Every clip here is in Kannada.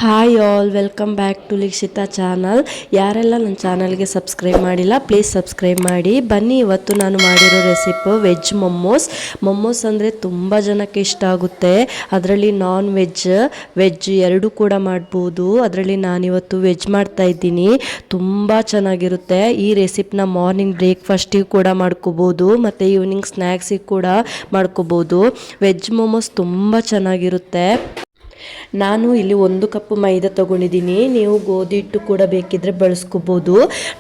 Hi all, welcome back to Likshitha channel. ಯಾರೆಲ್ಲ ನನ್ನ ಚಾನಲ್ಗೆ ಸಬ್ಸ್ಕ್ರೈಬ್ ಮಾಡಿಲ್ಲ ಪ್ಲೀಸ್ ಸಬ್ಸ್ಕ್ರೈಬ್ ಮಾಡಿ. ಬನ್ನಿ, ಇವತ್ತು ನಾನು ಮಾಡಿರೋ ರೆಸಿಪಿ ವೆಜ್ ಮೊಮ್ಮೋಸ್ ಅಂದರೆ ತುಂಬ ಜನಕ್ಕೆ ಇಷ್ಟ ಆಗುತ್ತೆ. ಅದರಲ್ಲಿ ನಾನ್ ವೆಜ್ ಎರಡೂ ಕೂಡ ಮಾಡ್ಬೋದು. ಅದರಲ್ಲಿ ನಾನಿವತ್ತು ವೆಜ್ ಮಾಡ್ತಾ ಇದ್ದೀನಿ. ತುಂಬ ಚೆನ್ನಾಗಿರುತ್ತೆ. ಈ ರೆಸಿಪಿನ ಮಾರ್ನಿಂಗ್ ಬ್ರೇಕ್ಫಾಸ್ಟಿಗೆ ಕೂಡ ಮಾಡ್ಕೋಬೋದು ಮತ್ತು ಈವ್ನಿಂಗ್ ಸ್ನ್ಯಾಕ್ಸಿಗೆ ಕೂಡ ಮಾಡ್ಕೋಬೋದು. ವೆಜ್ ಮೊಮ್ಮೋಸ್ ತುಂಬ ಚೆನ್ನಾಗಿರುತ್ತೆ. ನಾನು ಇಲ್ಲಿ 1 ಕಪ್ ಮೈದಾ ತೊಗೊಂಡಿದ್ದೀನಿ. ನೀವು ಗೋಧಿ ಹಿಟ್ಟು ಕೂಡ ಬೇಕಿದ್ರೆ ಬಳಸ್ಕೋಬೋದು.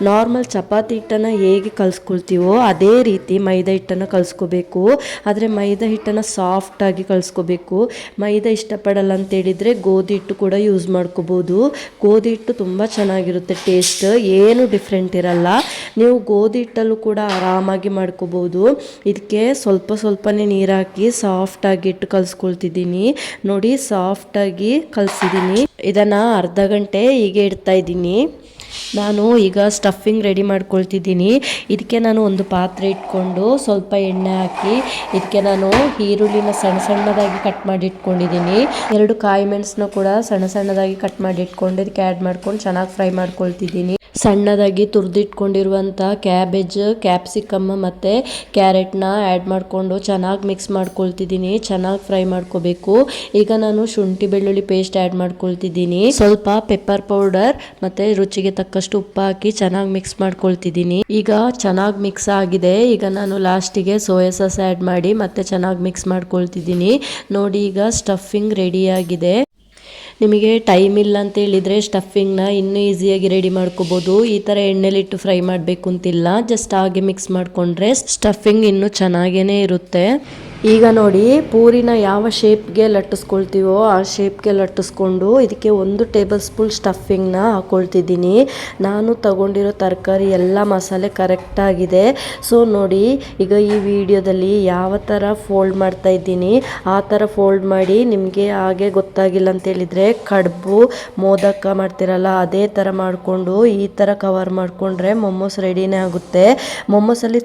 ನಾರ್ಮಲ್ ಚಪಾತಿ ಹಿಟ್ಟನ್ನು ಹೇಗೆ ಕಲಿಸ್ಕೊಳ್ತೀವೋ ಅದೇ ರೀತಿ ಮೈದಾ ಹಿಟ್ಟನ್ನು ಕಲಿಸ್ಕೋಬೇಕು. ಆದರೆ ಮೈದಾ ಹಿಟ್ಟನ್ನು ಸಾಫ್ಟಾಗಿ ಕಲಿಸ್ಕೋಬೇಕು. ಮೈದಾ ಇಷ್ಟಪಡಲ್ಲ ಅಂತೇಳಿದರೆ ಗೋಧಿ ಹಿಟ್ಟು ಕೂಡ ಯೂಸ್ ಮಾಡ್ಕೋಬೋದು. ಗೋಧಿ ಹಿಟ್ಟು ತುಂಬ ಚೆನ್ನಾಗಿರುತ್ತೆ, ಟೇಸ್ಟ್ ಏನು ಡಿಫ್ರೆಂಟ್ ಇರಲ್ಲ. ನೀವು ಗೋಧಿ ಹಿಟ್ಟಲ್ಲೂ ಕೂಡ ಆರಾಮಾಗಿ ಮಾಡ್ಕೋಬೋದು. ಇದಕ್ಕೆ ಸ್ವಲ್ಪನೇ ನೀರು ಹಾಕಿ ಸಾಫ್ಟಾಗಿ ಹಿಟ್ಟು ಕಲಿಸ್ಕೊಳ್ತಿದ್ದೀನಿ. ನೋಡಿ, ಸಾಫ್ಟಾಗಿ ಕಲಿಸಿದ್ದೀನಿ. ಇದನ್ನು ಅರ್ಧ ಗಂಟೆ ಹೀಗೆ ಇಡ್ತಾ ಇದ್ದೀನಿ. ನಾನು ಈಗ ಸ್ಟಫಿಂಗ್ ರೆಡಿ ಮಾಡ್ಕೊಳ್ತಿದ್ದೀನಿ. ಇದಕ್ಕೆ ನಾನು ಒಂದು ಪಾತ್ರೆ ಇಟ್ಕೊಂಡು ಸ್ವಲ್ಪ ಎಣ್ಣೆ ಹಾಕಿ ಇದಕ್ಕೆ ನಾನು ಈರುಳ್ಳಿನ ಸಣ್ಣದಾಗಿ ಕಟ್ ಮಾಡಿ ಇಟ್ಕೊಂಡಿದ್ದೀನಿ. 2 ಕಾಯಿ ಮೆಣಸನ್ನ ಕೂಡ ಸಣ್ಣದಾಗಿ ಕಟ್ ಮಾಡಿ ಇಟ್ಕೊಂಡು ಇದಕ್ಕೆ ಆ್ಯಡ್ ಮಾಡ್ಕೊಂಡು ಚೆನ್ನಾಗಿ ಫ್ರೈ ಮಾಡ್ಕೊಳ್ತಿದ್ದೀನಿ. ಸಣ್ಣದಾಗಿ ತುರಿದಿಟ್ಕೊಂಡಿರುವಂಥ ಕ್ಯಾಬೇಜ್, ಕ್ಯಾಪ್ಸಿಕಮ್ ಮತ್ತು ಕ್ಯಾರೆಟ್ನ ಆ್ಯಡ್ ಮಾಡಿಕೊಂಡು ಚೆನ್ನಾಗಿ ಮಿಕ್ಸ್ ಮಾಡ್ಕೊಳ್ತಿದ್ದೀನಿ. ಚೆನ್ನಾಗಿ ಫ್ರೈ ಮಾಡ್ಕೋಬೇಕು. ಈಗ ನಾನು ಶುಂಠಿ ಬೆಳ್ಳುಳ್ಳಿ ಪೇಸ್ಟ್ ಆ್ಯಡ್ ಮಾಡ್ಕೊಳ್ತಿದ್ದೀನಿ. ಸ್ವಲ್ಪ ಪೆಪ್ಪರ್ ಪೌಡರ್ ಮತ್ತು ರುಚಿಗೆ ತಕ್ಕಷ್ಟು ಉಪ್ಪು ಹಾಕಿ ಚೆನ್ನಾಗಿ ಮಿಕ್ಸ್ ಮಾಡ್ಕೊಳ್ತಿದ್ದೀನಿ. ಈಗ ಚೆನ್ನಾಗಿ ಮಿಕ್ಸ್ ಆಗಿದೆ. ಈಗ ನಾನು ಲಾಸ್ಟಿಗೆ ಸೋಯಾ ಸಾಸ್ ಆ್ಯಡ್ ಮಾಡಿ ಮತ್ತೆ ಚೆನ್ನಾಗಿ ಮಿಕ್ಸ್ ಮಾಡ್ಕೊಳ್ತಿದ್ದೀನಿ. ನೋಡಿ, ಈಗ ಸ್ಟಫಿಂಗ್ ರೆಡಿಯಾಗಿದೆ. ನಿಮಗೆ ಟೈಮ್ ಇಲ್ಲ ಅಂತ ಹೇಳಿದರೆ ಸ್ಟಫಿಂಗ್ನ ಇನ್ನೂ ಈಸಿಯಾಗಿ ರೆಡಿ ಮಾಡ್ಕೋಬೋದು. ಈ ಥರ ಎಣ್ಣೆಲಿಟ್ಟು ಫ್ರೈ ಮಾಡಬೇಕು ಅಂತಿಲ್ಲ. ಜಸ್ಟ್ ಹಾಗೆ ಮಿಕ್ಸ್ ಮಾಡಿಕೊಂಡ್ರೆ ಸ್ಟಫಿಂಗ್ ಇನ್ನೂ ಚೆನ್ನಾಗೇ ಇರುತ್ತೆ. ಈಗ ನೋಡಿ, ಪೂರಿನ ಯಾವ ಶೇಪ್ಗೆ ಲಟ್ಟಿಸ್ಕೊಳ್ತೀವೋ ಆ ಶೇಪ್ಗೆ ಲಟ್ಟಿಸ್ಕೊಂಡು ಇದಕ್ಕೆ 1 ಟೇಬಲ್ ಸ್ಪೂನ್ ಸ್ಟಫಿಂಗ್ನ ಹಾಕ್ಕೊಳ್ತಿದ್ದೀನಿ. ನಾನು ತಗೊಂಡಿರೋ ತರಕಾರಿ ಎಲ್ಲ ಮಸಾಲೆ ಕರೆಕ್ಟಾಗಿದೆ. ಸೊ ನೋಡಿ, ಈಗ ಈ ವಿಡಿಯೋದಲ್ಲಿ ಯಾವ ಥರ ಫೋಲ್ಡ್ ಮಾಡ್ತಾ ಇದ್ದೀನಿ ಆ ಥರ ಫೋಲ್ಡ್ ಮಾಡಿ. ನಿಮಗೆ ಹಾಗೆ ಗೊತ್ತಾಗಿಲ್ಲ ಅಂತ ಹೇಳಿದರೆ ಕಡುಬು ಮೋದಕ ಮಾಡ್ತಿರಲ್ಲ ಅದೇ ಥರ ಮಾಡಿಕೊಂಡು ಈ ಥರ ಕವರ್ ಮಾಡಿಕೊಂಡ್ರೆ ಮೊಮ್ಮೋಸ್ ರೆಡಿನೇ ಆಗುತ್ತೆ. ಮೊಮ್ಮೋಸಲ್ಲಿ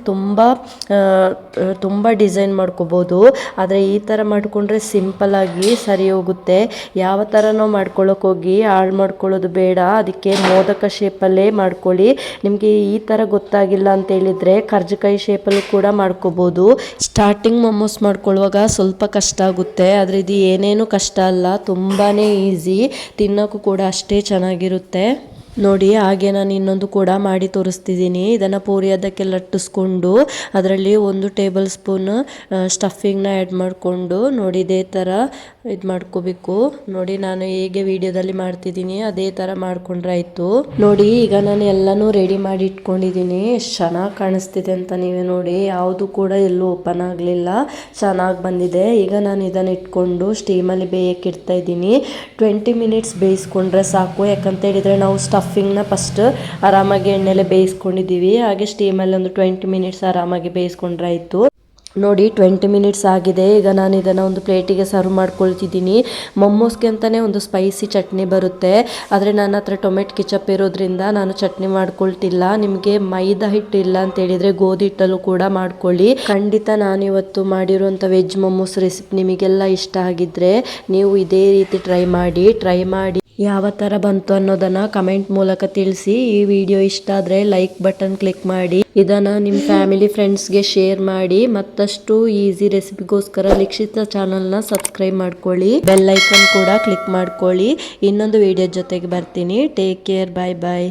ತುಂಬ ಡಿಸೈನ್ ಮಾಡ್ಕೋಬೋದು. ಆದರೆ ಈ ಥರ ಮಾಡಿಕೊಂಡ್ರೆ ಸಿಂಪಲ್ಲಾಗಿ ಸರಿ ಹೋಗುತ್ತೆ. ಯಾವ ಥರನೋ ಮಾಡ್ಕೊಳ್ಳೋಕೆ ಹೋಗಿ ಹಾಳು ಮಾಡ್ಕೊಳ್ಳೋದು ಬೇಡ. ಅದಕ್ಕೆ ಮೋದಕ ಶೇಪಲ್ಲೇ ಮಾಡ್ಕೊಳ್ಳಿ. ನಿಮಗೆ ಈ ಥರ ಗೊತ್ತಾಗಿಲ್ಲ ಅಂತ ಹೇಳಿದರೆ ಕರ್ಜಿಕಾಯಿ ಶೇಪಲ್ಲೂ ಕೂಡ ಮಾಡ್ಕೋಬೋದು. ಸ್ಟಾರ್ಟಿಂಗ್ ಮೊಮ್ಮೋಸ್ ಮಾಡ್ಕೊಳ್ಳುವಾಗ ಸ್ವಲ್ಪ ಕಷ್ಟ ಆಗುತ್ತೆ. ಆದರೆ ಇದು ಏನೇನು ಕಷ್ಟ ಅಲ್ಲ, ತುಂಬಾ ಈಸಿ. ತಿನ್ನೋಕ್ಕೂ ಕೂಡ ಅಷ್ಟೇ ಚೆನ್ನಾಗಿರುತ್ತೆ. ನೋಡಿ, ಹಾಗೆ ನಾನು ಇನ್ನೊಂದು ಕೂಡ ಮಾಡಿ ತೋರಿಸ್ತಿದ್ದೀನಿ. ಇದನ್ನು ಪೂರಿ ಅದಕ್ಕೆ ಲಟ್ಟಿಸ್ಕೊಂಡು ಅದರಲ್ಲಿ 1 ಟೇಬಲ್ ಸ್ಪೂನ್ ಸ್ಟಫಿಂಗ್ನ ಆ್ಯಡ್ ಮಾಡಿಕೊಂಡು ನೋಡಿ ಇದೇ ಥರ ಇದು ಮಾಡ್ಕೋಬೇಕು. ನೋಡಿ, ನಾನು ಹೇಗೆ ವಿಡಿಯೋದಲ್ಲಿ ಮಾಡ್ತಿದ್ದೀನಿ ಅದೇ ಥರ ಮಾಡ್ಕೊಂಡ್ರೆ ಆಯಿತು. ನೋಡಿ, ಈಗ ನಾನು ಎಲ್ಲನೂ ರೆಡಿ ಮಾಡಿ ಇಟ್ಕೊಂಡಿದ್ದೀನಿ. ಎಷ್ಟು ಚೆನ್ನಾಗಿ ಕಾಣಿಸ್ತಿದೆ ಅಂತ ನೀವೇ ನೋಡಿ. ಯಾವುದು ಕೂಡ ಎಲ್ಲೂ ಓಪನ್ ಆಗಲಿಲ್ಲ, ಚೆನ್ನಾಗಿ ಬಂದಿದೆ. ಈಗ ನಾನು ಇದನ್ನು ಇಟ್ಕೊಂಡು ಸ್ಟೀಮಲ್ಲಿ ಬೇಯಕ್ಕೆ ಇಡ್ತಾ ಇದ್ದೀನಿ. 20 ಮಿನಿಟ್ಸ್ ಬೇಯಿಸ್ಕೊಂಡ್ರೆ ಸಾಕು. ಯಾಕಂತ ಹೇಳಿದರೆ ನಾವು ಸ್ಟಫಿಂಗ್ನ ಫಸ್ಟ್ ಆರಾಮಾಗಿ ಎಣ್ಣೆಲೆ ಬೇಯಿಸ್ಕೊಂಡಿದ್ದೀವಿ. ಹಾಗೆ ಸ್ಟೀಮಲ್ಲಿ ಒಂದು 20 ಮಿನಿಟ್ಸ್ ಆರಾಮಾಗಿ ಬೇಯಿಸ್ಕೊಂಡ್ರೆ ಆಯಿತು. ನೋಡಿ, 20 ಮಿನಿಟ್ಸ್ ಆಗಿದೆ. ಈಗ ನಾನು ಇದನ್ನು ಒಂದು ಪ್ಲೇಟಿಗೆ ಸರ್ವ್ ಮಾಡ್ಕೊಳ್ತಿದ್ದೀನಿ. ಮೊಮ್ಮೋಸ್ಗೆ ಅಂತಲೇ ಒಂದು ಸ್ಪೈಸಿ ಚಟ್ನಿ ಬರುತ್ತೆ. ಆದರೆ ನನ್ನ ಹತ್ರ ಟೊಮೆಟೊ ಕೆಚಪ್ ಇರೋದ್ರಿಂದ ನಾನು ಚಟ್ನಿ ಮಾಡ್ಕೊಳ್ತಿಲ್ಲ. ನಿಮಗೆ ಮೈದಾ ಹಿಟ್ಟು ಇಲ್ಲ ಅಂತ ಹೇಳಿದರೆ ಗೋಧಿ ಹಿಟ್ಟಲ್ಲೂ ಕೂಡ ಮಾಡ್ಕೊಳ್ಳಿ. ಖಂಡಿತ ನಾನಿವತ್ತು ಮಾಡಿರುವಂಥ ವೆಜ್ ಮೊಮ್ಮೋಸ್ ರೆಸಿಪಿ ನಿಮಗೆಲ್ಲ ಇಷ್ಟ ಆಗಿದ್ದರೆ ನೀವು ಇದೇ ರೀತಿ ಟ್ರೈ ಮಾಡಿ ಯಾವ ಥರ ಬಂತು ಅನ್ನೋದನ್ನು ಕಮೆಂಟ್ ಮೂಲಕ ತಿಳಿಸಿ. ಈ ವಿಡಿಯೋ ಇಷ್ಟ ಆದರೆ ಲೈಕ್ ಬಟನ್ ಕ್ಲಿಕ್ ಮಾಡಿ. ಇದನ್ನು ನಿಮ್ಮ ಫ್ಯಾಮಿಲಿ ಫ್ರೆಂಡ್ಸ್ಗೆ ಶೇರ್ ಮಾಡಿ. ಮತ್ತಷ್ಟು ಈಸಿ ರೆಸಿಪಿಗೋಸ್ಕರ ಲಿಕ್ಷಿತಾ ಚಾನಲ್ನ ಸಬ್ಸ್ಕ್ರೈಬ್ ಮಾಡ್ಕೊಳ್ಳಿ. ಬೆಲ್ ಐಕನ್ ಕೂಡ ಕ್ಲಿಕ್ ಮಾಡ್ಕೊಳ್ಳಿ. ಇನ್ನೊಂದು ವಿಡಿಯೋ ಜೊತೆಗೆ ಬರ್ತೀನಿ. ಟೇಕ್ ಕೇರ್, ಬಾಯ್.